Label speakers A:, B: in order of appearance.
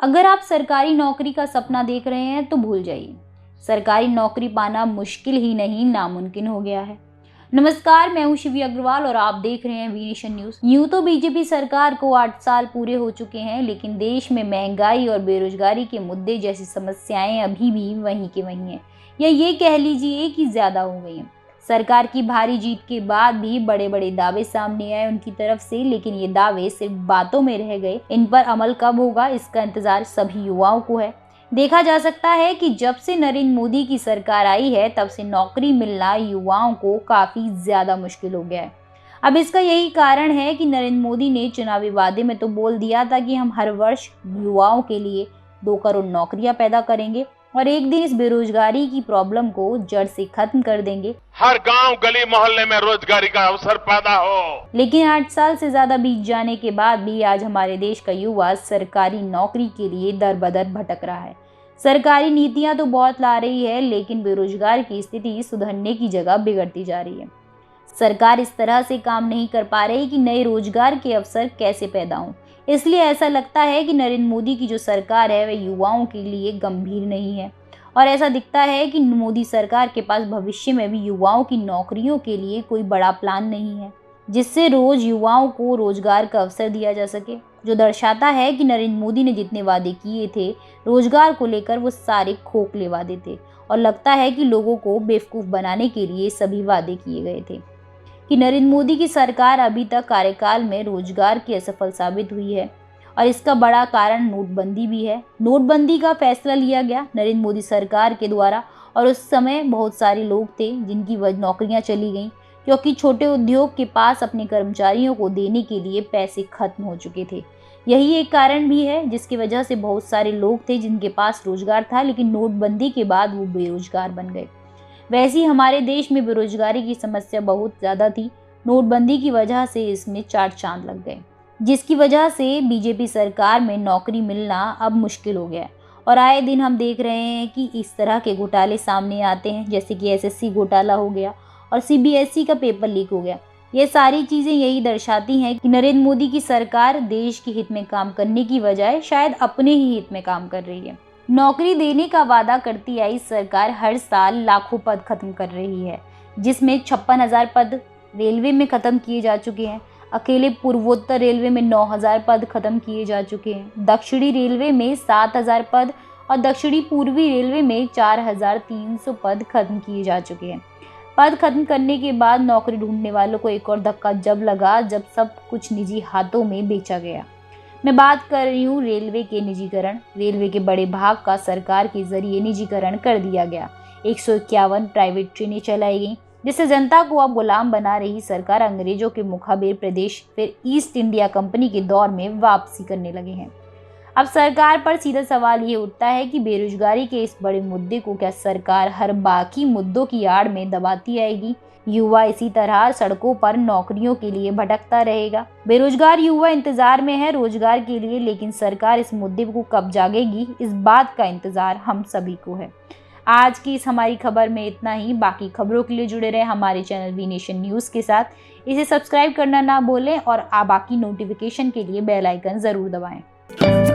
A: अगर आप सरकारी नौकरी का सपना देख रहे हैं तो भूल जाइए। सरकारी नौकरी पाना मुश्किल ही नहीं, नामुमकिन हो गया है। नमस्कार, मैं हूं शिवी अग्रवाल और आप देख रहे हैं वी नेशन न्यूज। यूं तो बीजेपी सरकार को 8 साल पूरे हो चुके हैं, लेकिन देश में महंगाई और बेरोजगारी के मुद्दे जैसी समस्याएं अभी भी वहीं के वहीं हैं, या ये कह लीजिए कि ज्यादा हो गई हैं। सरकार की भारी जीत के बाद भी बड़े बड़े दावे सामने आए उनकी तरफ से, लेकिन ये दावे सिर्फ बातों में रह गए। इन पर अमल कब होगा, इसका इंतजार सभी युवाओं को है। देखा जा सकता है कि जब से नरेंद्र मोदी की सरकार आई है, तब से नौकरी मिलना युवाओं को काफी ज्यादा मुश्किल हो गया है। अब इसका यही कारण है कि नरेंद्र मोदी ने चुनावी वादे में तो बोल दिया था कि हम हर वर्ष युवाओं के लिए 2 करोड़ नौकरियां पैदा करेंगे और एक दिन इस बेरोजगारी की प्रॉब्लम को जड़ से खत्म कर देंगे।
B: हर गांव गली मोहल्ले में रोजगारी का अवसर पैदा हो।
A: लेकिन 8 साल से ज्यादा बीत जाने के बाद भी आज हमारे देश का युवा सरकारी नौकरी के लिए दर बदर भटक रहा है। सरकारी नीतियां तो बहुत ला रही है, लेकिन बेरोजगार की स्थिति सुधरने की जगह बिगड़ती जा रही है। सरकार इस तरह से काम नहीं कर पा रही कि नए रोजगार के अवसर कैसे पैदा हों। इसलिए ऐसा लगता है कि नरेंद्र मोदी की जो सरकार है वह युवाओं के लिए गंभीर नहीं है, और ऐसा दिखता है कि मोदी सरकार के पास भविष्य में भी युवाओं की नौकरियों के लिए कोई बड़ा प्लान नहीं है, जिससे रोज युवाओं को रोजगार का अवसर दिया जा सके। जो दर्शाता है कि नरेंद्र मोदी ने जितने वादे किए थे रोजगार को लेकर, वो सारे खोखले वादे थे, और लगता है कि लोगों को बेवकूफ़ बनाने के लिए सभी वादे किए गए थे। कि नरेंद्र मोदी की सरकार अभी तक कार्यकाल में रोजगार की असफल साबित हुई है, और इसका बड़ा कारण नोटबंदी भी है। नोटबंदी का फैसला लिया गया नरेंद्र मोदी सरकार के द्वारा, और उस समय बहुत सारे लोग थे जिनकी नौकरियां चली गईं, क्योंकि छोटे उद्योग के पास अपने कर्मचारियों को देने के लिए पैसे खत्म हो चुके थे। यही एक कारण भी है जिसकी वजह से बहुत सारे लोग थे जिनके पास रोजगार था, लेकिन नोटबंदी के बाद वो बेरोजगार बन गए। वैसे ही हमारे देश में बेरोजगारी की समस्या बहुत ज़्यादा थी। नोटबंदी की वजह से इसमें 4 चांद लग गए, जिसकी वजह से बीजेपी सरकार में नौकरी मिलना अब मुश्किल हो गया है। और आए दिन हम देख रहे हैं कि इस तरह के घोटाले सामने आते हैं, जैसे कि एसएससी घोटाला हो गया और सीबीएसई का पेपर लीक हो गया। ये सारी चीज़ें यही दर्शाती हैं कि नरेंद्र मोदी की सरकार देश के हित में काम करने की बजाय शायद अपने ही हित में काम कर रही है। नौकरी देने का वादा करती आई सरकार हर साल लाखों पद खत्म कर रही है, जिसमें 56,000 पद रेलवे में खत्म किए जा चुके हैं। अकेले पूर्वोत्तर रेलवे में 9,000 पद खत्म किए जा चुके हैं। दक्षिणी रेलवे में 7,000 पद और दक्षिणी पूर्वी रेलवे में 4,300 पद खत्म किए जा चुके हैं। पद खत्म करने के बाद नौकरी ढूंढने वालों को एक और धक्का जब लगा, जब सब कुछ निजी हाथों में बेचा गया। मैं बात कर रही हूँ रेलवे के निजीकरण। रेलवे के बड़े भाग का सरकार के जरिए निजीकरण कर दिया गया। 151 प्राइवेट ट्रेनें चलाई गईं, जिससे जनता को अब गुलाम बना रही सरकार अंग्रेजों के मुखाबिर प्रदेश फिर ईस्ट इंडिया कंपनी के दौर में वापसी करने लगे हैं। अब सरकार पर सीधा सवाल ये उठता है कि बेरोजगारी के इस बड़े मुद्दे को क्या सरकार हर बाकी मुद्दों की आड़ में दबाती आएगी? युवा इसी तरह सड़कों पर नौकरियों के लिए भटकता रहेगा। बेरोजगार युवा इंतजार में है रोजगार के लिए, लेकिन सरकार इस मुद्दे को कब जागेगी, इस बात का इंतजार हम सभी को है। आज की इस हमारी खबर में इतना ही। बाकी खबरों के लिए जुड़े रहे हमारे चैनल वी नेशन न्यूज़ के साथ। इसे सब्सक्राइब करना ना भूलें और बाकी नोटिफिकेशन के लिए बेल आइकन ज़रूर दबाएं।